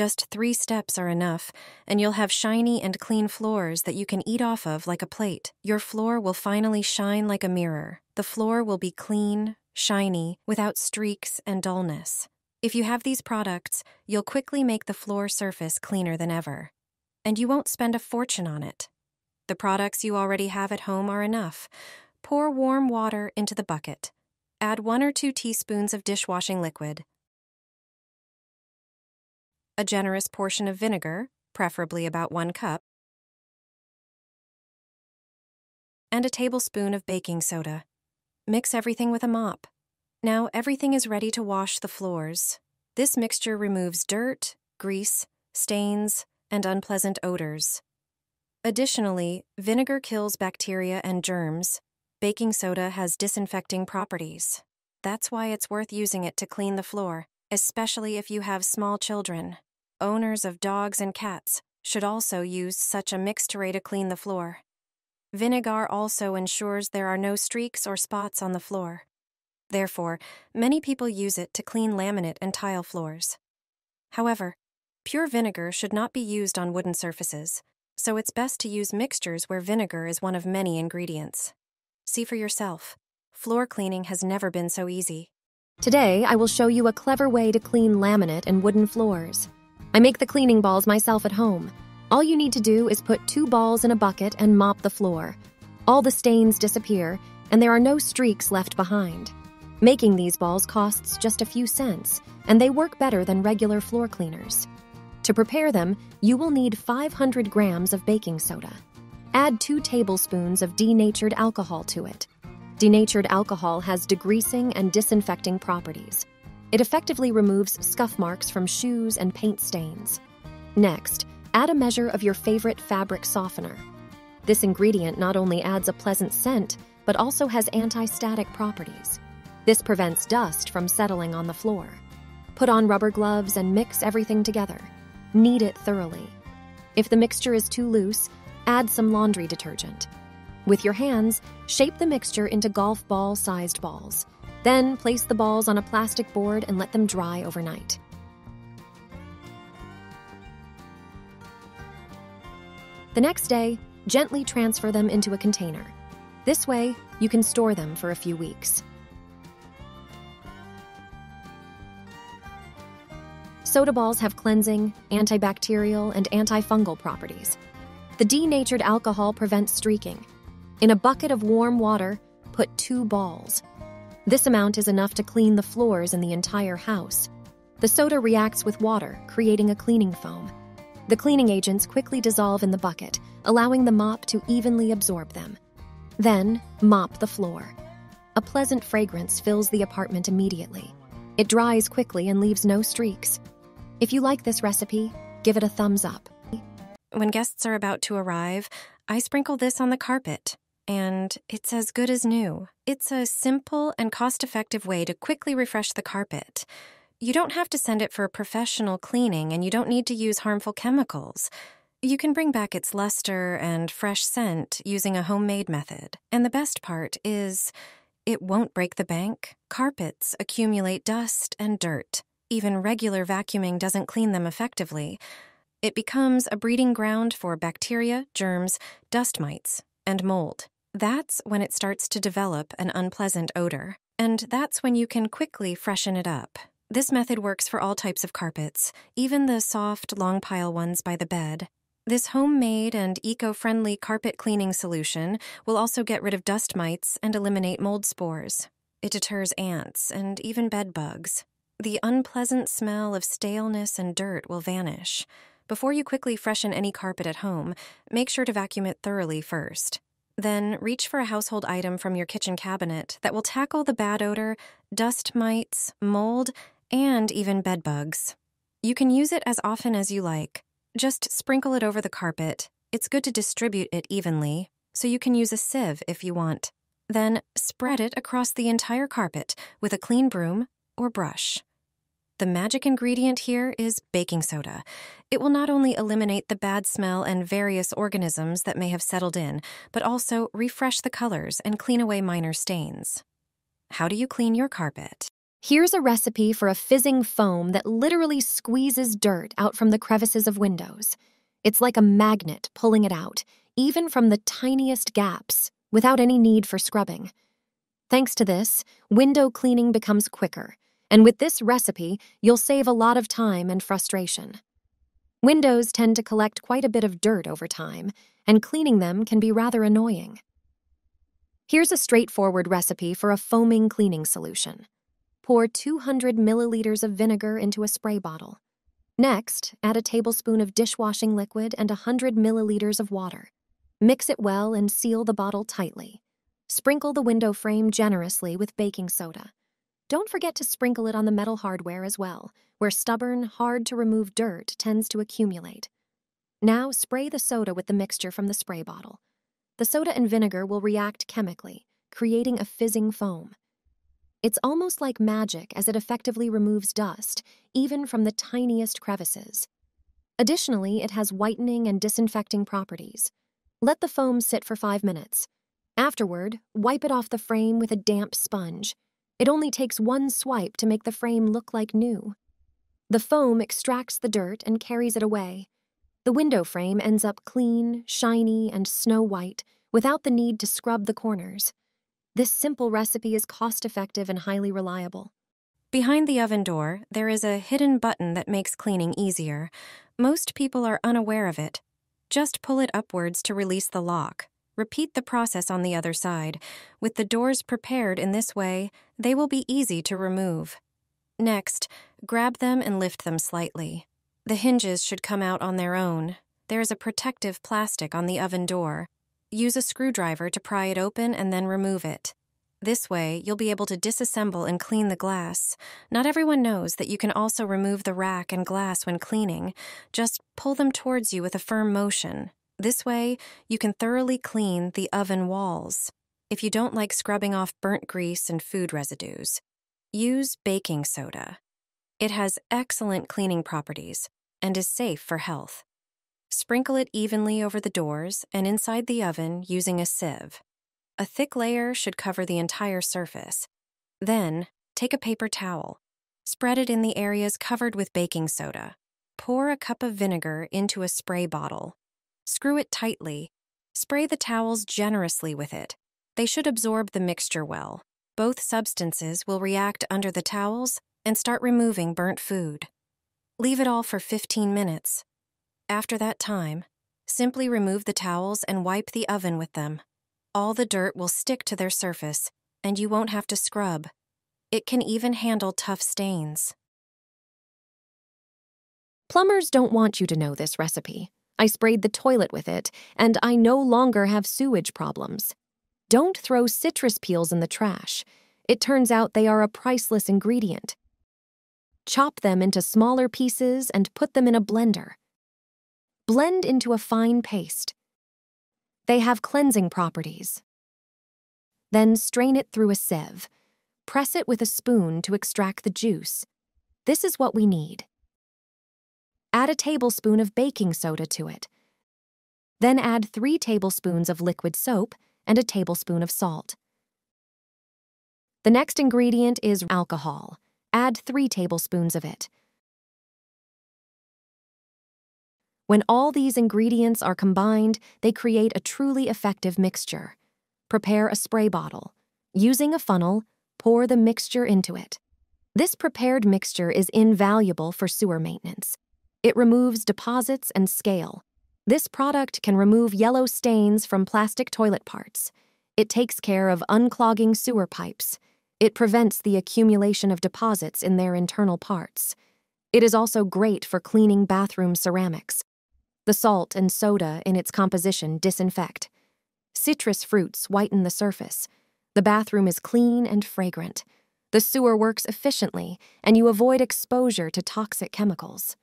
Just 3 steps are enough, and you'll have shiny and clean floors that you can eat off of like a plate. Your floor will finally shine like a mirror. The floor will be clean, shiny, without streaks and dullness. If you have these products, you'll quickly make the floor surface cleaner than ever. And you won't spend a fortune on it. The products you already have at home are enough. Pour warm water into the bucket. Add 1 or 2 teaspoons of dishwashing liquid. A generous portion of vinegar, preferably about 1 cup, and a tablespoon of baking soda. Mix everything with a mop. Now everything is ready to wash the floors. This mixture removes dirt, grease, stains, and unpleasant odors. Additionally, vinegar kills bacteria and germs. Baking soda has disinfecting properties. That's why it's worth using it to clean the floor, especially if you have small children. Owners of dogs and cats should also use such a mixture to clean the floor. Vinegar also ensures there are no streaks or spots on the floor. Therefore, many people use it to clean laminate and tile floors. However, pure vinegar should not be used on wooden surfaces, so it's best to use mixtures where vinegar is one of many ingredients. See for yourself. Floor cleaning has never been so easy. Today, I will show you a clever way to clean laminate and wooden floors. I make the cleaning balls myself at home. All you need to do is put 2 balls in a bucket and mop the floor. All the stains disappear, and there are no streaks left behind. Making these balls costs just a few cents, and they work better than regular floor cleaners. To prepare them, you will need 500 grams of baking soda. Add 2 tablespoons of denatured alcohol to it. Denatured alcohol has degreasing and disinfecting properties. It effectively removes scuff marks from shoes and paint stains. Next, add a measure of your favorite fabric softener. This ingredient not only adds a pleasant scent, but also has anti-static properties. This prevents dust from settling on the floor. Put on rubber gloves and mix everything together. Knead it thoroughly. If the mixture is too loose, add some laundry detergent. With your hands, shape the mixture into golf ball-sized balls. Then place the balls on a plastic board and let them dry overnight. The next day, gently transfer them into a container. This way, you can store them for a few weeks. Soda balls have cleansing, antibacterial, and antifungal properties. The denatured alcohol prevents streaking. In a bucket of warm water, put 2 balls. This amount is enough to clean the floors in the entire house. The soda reacts with water, creating a cleaning foam. The cleaning agents quickly dissolve in the bucket, allowing the mop to evenly absorb them. Then, mop the floor. A pleasant fragrance fills the apartment immediately. It dries quickly and leaves no streaks. If you like this recipe, give it a thumbs up. When guests are about to arrive, I sprinkle this on the carpet, and it's as good as new. It's a simple and cost-effective way to quickly refresh the carpet. You don't have to send it for professional cleaning, and you don't need to use harmful chemicals. You can bring back its luster and fresh scent using a homemade method. And the best part is, it won't break the bank. Carpets accumulate dust and dirt. Even regular vacuuming doesn't clean them effectively. It becomes a breeding ground for bacteria, germs, dust mites, and mold. That's when it starts to develop an unpleasant odor. And that's when you can quickly freshen it up. This method works for all types of carpets, even the soft, long pile ones by the bed. This homemade and eco-friendly carpet cleaning solution will also get rid of dust mites and eliminate mold spores. It deters ants and even bed bugs. The unpleasant smell of staleness and dirt will vanish. Before you quickly freshen any carpet at home, make sure to vacuum it thoroughly first. Then reach for a household item from your kitchen cabinet that will tackle the bad odor, dust mites, mold, and even bed bugs. You can use it as often as you like. Just sprinkle it over the carpet. It's good to distribute it evenly, so you can use a sieve if you want. Then spread it across the entire carpet with a clean broom or brush. The magic ingredient here is baking soda. It will not only eliminate the bad smell and various organisms that may have settled in, but also refresh the colors and clean away minor stains. How do you clean your carpet? Here's a recipe for a fizzing foam that literally squeezes dirt out from the crevices of windows. It's like a magnet pulling it out, even from the tiniest gaps, without any need for scrubbing. Thanks to this, window cleaning becomes quicker, and with this recipe, you'll save a lot of time and frustration. Windows tend to collect quite a bit of dirt over time, and cleaning them can be rather annoying. Here's a straightforward recipe for a foaming cleaning solution. Pour 200 milliliters of vinegar into a spray bottle. Next, add a tablespoon of dishwashing liquid and 100 milliliters of water. Mix it well and seal the bottle tightly. Sprinkle the window frame generously with baking soda. Don't forget to sprinkle it on the metal hardware as well, where stubborn, hard-to-remove dirt tends to accumulate. Now spray the soda with the mixture from the spray bottle. The soda and vinegar will react chemically, creating a fizzing foam. It's almost like magic as it effectively removes dust, even from the tiniest crevices. Additionally, it has whitening and disinfecting properties. Let the foam sit for 5 minutes. Afterward, wipe it off the frame with a damp sponge. It only takes one swipe to make the frame look like new. The foam extracts the dirt and carries it away. The window frame ends up clean, shiny, and snow white without the need to scrub the corners. This simple recipe is cost-effective and highly reliable. Behind the oven door, there is a hidden button that makes cleaning easier. Most people are unaware of it. Just pull it upwards to release the lock. Repeat the process on the other side. With the doors prepared in this way, they will be easy to remove. Next, grab them and lift them slightly. The hinges should come out on their own. There is a protective plastic on the oven door. Use a screwdriver to pry it open and then remove it. This way, you'll be able to disassemble and clean the glass. Not everyone knows that you can also remove the rack and glass when cleaning. Just pull them towards you with a firm motion. This way, you can thoroughly clean the oven walls. If you don't like scrubbing off burnt grease and food residues, use baking soda. It has excellent cleaning properties and is safe for health. Sprinkle it evenly over the doors and inside the oven using a sieve. A thick layer should cover the entire surface. Then, take a paper towel. Spread it in the areas covered with baking soda. Pour a cup of vinegar into a spray bottle. Screw it tightly. Spray the towels generously with it. They should absorb the mixture well. Both substances will react under the towels and start removing burnt food. Leave it all for 15 minutes. After that time, simply remove the towels and wipe the oven with them. All the dirt will stick to their surface, and you won't have to scrub. It can even handle tough stains. Plumbers don't want you to know this recipe. I sprayed the toilet with it, and I no longer have sewage problems. Don't throw citrus peels in the trash. It turns out they are a priceless ingredient. Chop them into smaller pieces and put them in a blender. Blend into a fine paste. They have cleansing properties. Then strain it through a sieve. Press it with a spoon to extract the juice. This is what we need. Add a tablespoon of baking soda to it. Then add 3 tablespoons of liquid soap and a tablespoon of salt. The next ingredient is alcohol. Add 3 tablespoons of it. When all these ingredients are combined, they create a truly effective mixture. Prepare a spray bottle. Using a funnel, pour the mixture into it. This prepared mixture is invaluable for sewer maintenance. It removes deposits and scale. This product can remove yellow stains from plastic toilet parts. It takes care of unclogging sewer pipes. It prevents the accumulation of deposits in their internal parts. It is also great for cleaning bathroom ceramics. The salt and soda in its composition disinfect. Citrus fruits whiten the surface. The bathroom is clean and fragrant. The sewer works efficiently, and you avoid exposure to toxic chemicals.